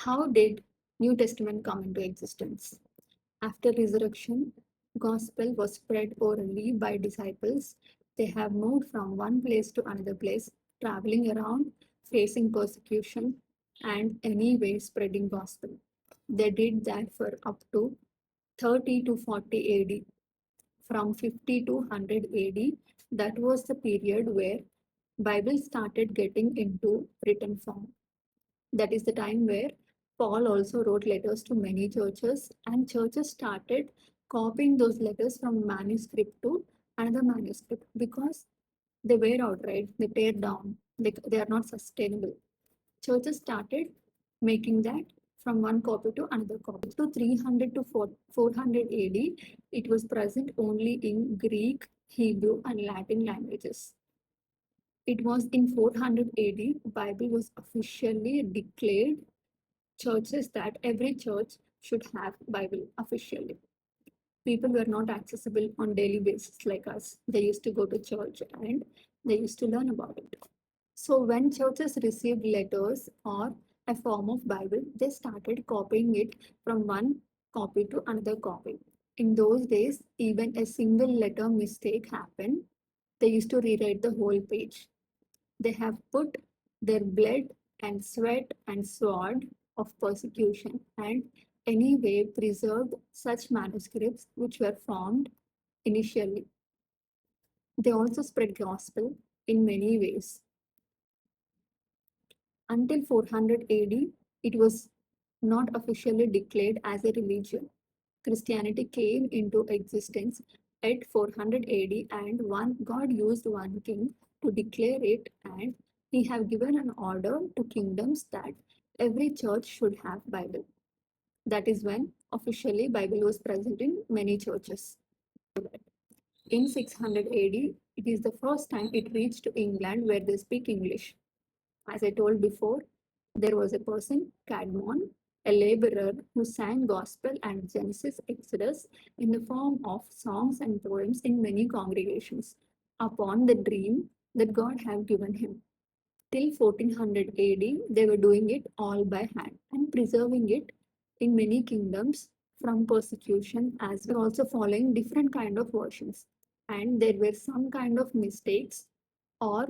How did New Testament come into existence? After resurrection, gospel was spread orally by disciples. They have moved from one place to another place, traveling around, facing persecution, and anyway spreading gospel. They did that for up to 30 to 40 AD. From 50 to 100 AD, that was the period where Bible started getting into written form. That is the time where Paul also wrote letters to many churches, and churches started copying those letters from manuscript to another manuscript because they wear out, right? They tear down, they are not sustainable. Churches started making that from one copy to another copy. To 300 to 400 AD, it was present only in Greek, Hebrew, and Latin languages. It was in 400 AD, Bible was officially declared churches that every church should have Bible officially. People were not accessible on daily basis like us. They used to go to church and they used to learn about it. So when churches received letters or a form of Bible, they started copying it from one copy to another copy. In those days, even a single letter mistake happened, they used to rewrite the whole page. They have put their blood and sweat and sword of persecution and anyway preserved such manuscripts which were formed initially. They also spread gospel in many ways. Until 400 AD, it was not officially declared as a religion. Christianity came into existence at 400 AD and one God used one king to declare it, and he have given an order to kingdoms that every church should have Bible. That is when officially Bible was present in many churches. In 600 AD, it is the first time it reached to England where they speak English. As I told before, there was a person, Cadmon, a laborer who sang gospel and Genesis Exodus in the form of songs and poems in many congregations upon the dream that God had given him. Till 1400 AD, they were doing it all by hand and preserving it in many kingdoms from persecution, as well also following different kind of versions. And there were some kind of mistakes or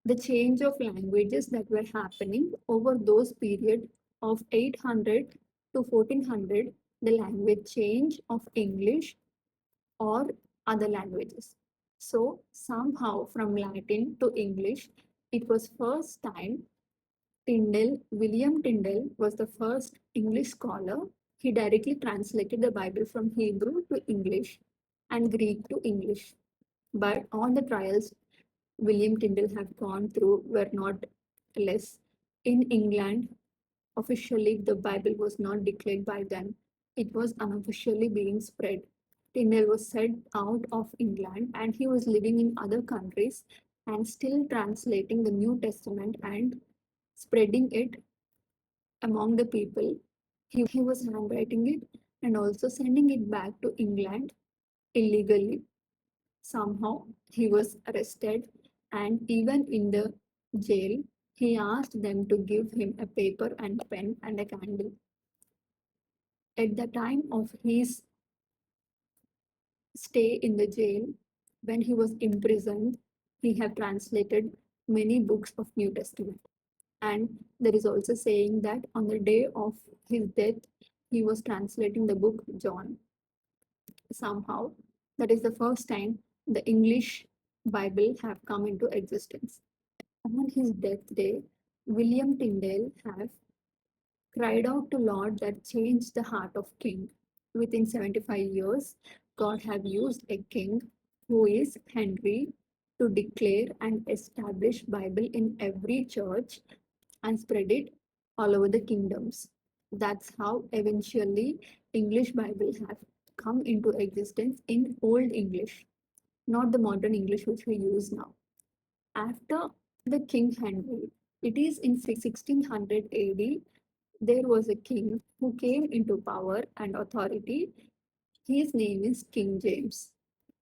the change of languages that were happening over those period of 800 to 1400, the language change of English or other languages. So somehow from Latin to English, it was first time William Tyndale was the first English scholar. He directly translated the Bible from Hebrew to English and Greek to English. But all the trials William Tyndale had gone through were not less. In England, officially the Bible was not declared by them. It was unofficially being spread. Tyndale was sent out of England and he was living in other countries and still translating the New Testament and spreading it among the people. He was handwriting it and also sending it back to England illegally. Somehow he was arrested, and even in the jail, he asked them to give him a paper and pen and a candle. At the time of his stay in the jail, when he was imprisoned, he had translated many books of New Testament. And there is also saying that on the day of his death, he was translating the book John. Somehow, that is the first time the English Bible have come into existence. On his death day, William Tyndale have cried out to Lord that changed the heart of king. Within 75 years, God have used a king who is Henry to declare and establish Bible in every church and spread it all over the kingdoms. That's how eventually English Bible have come into existence in Old English, not the modern English which we use now. After the King Henry, it is in 1600 AD, there was a king who came into power and authority. His name is King James.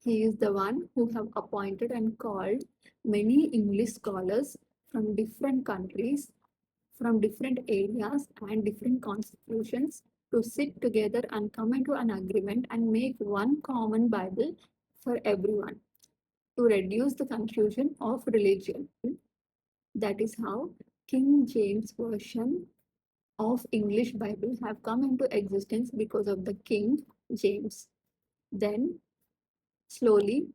He is the one who have appointed and called many English scholars from different countries from different areas and different constitutions to sit together and come into an agreement and make one common Bible for everyone to reduce the confusion of religion. That is how King James Version of English Bible have come into existence because of the King James. Then slowly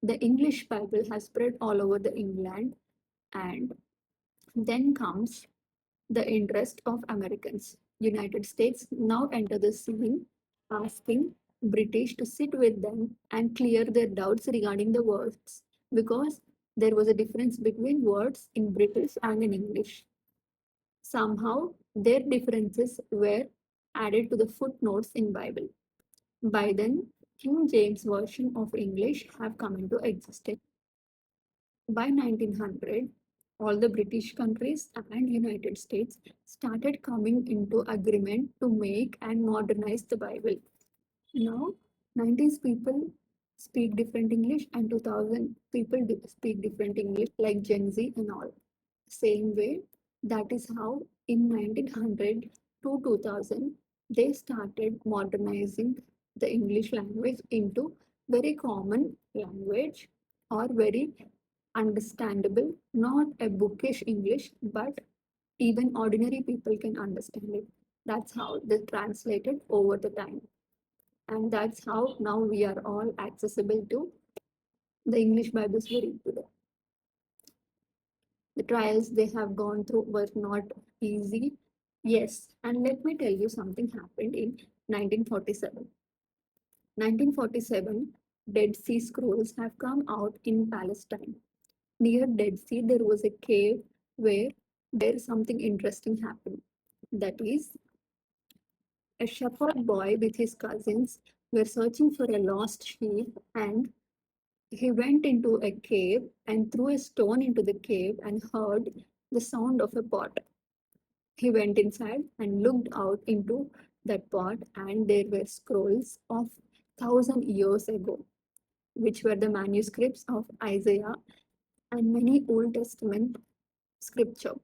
the English Bible has spread all over the England, and then comes the interest of Americans. United States now enter the scene, asking British to sit with them and clear their doubts regarding the words, because there was a difference between words in British and in English. Somehow their differences were added to the footnotes in Bible. By then, King James Version of English have come into existence. By 1900, all the British countries and United States started coming into agreement to make and modernize the Bible. Now, 90s people speak different English and 2000 people speak different English like Gen Z and all. Same way, that is how in 1900 to 2000 they started modernizing the English language into very common language or very understandable, not a bookish English, but even ordinary people can understand it. That's how they translated over the time. And that's how now we are all accessible to the English Bibles we read today. The trials they have gone through were not easy. Yes, and let me tell you something happened in 1947. 1947, Dead Sea Scrolls have come out in Palestine. Near Dead Sea, there was a cave where something interesting happened. That is, a shepherd boy with his cousins were searching for a lost sheep, and he went into a cave and threw a stone into the cave and heard the sound of a pot. He went inside and looked out into that pot, and there were scrolls of 1,000 years ago, which were the manuscripts of Isaiah and many Old Testament scripture.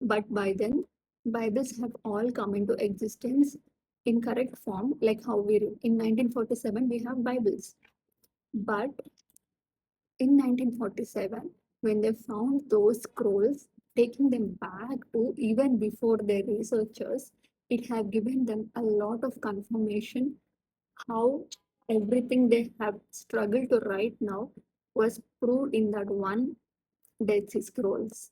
But by then, Bibles have all come into existence in correct form, like how we read. In 1947, we have Bibles. But in 1947, when they found those scrolls, taking them back to even before their researchers, it had given them a lot of confirmation how everything they have struggled to write now was proved in that one Dead Sea Scrolls.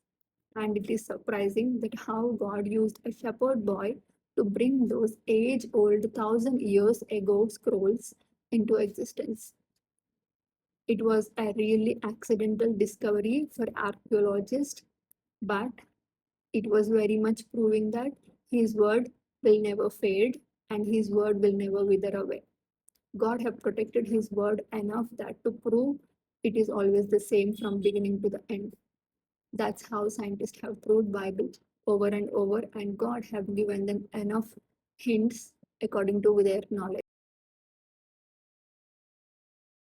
And it is surprising that how God used a shepherd boy to bring those age old 1,000 years ago scrolls into existence. It was a really accidental discovery for archaeologists, but it was very much proving that his word will never fade and his word will never wither away. God have protected his word enough that to prove it is always the same from beginning to the end. That's how scientists have proved Bible over and over, and God have given them enough hints according to their knowledge.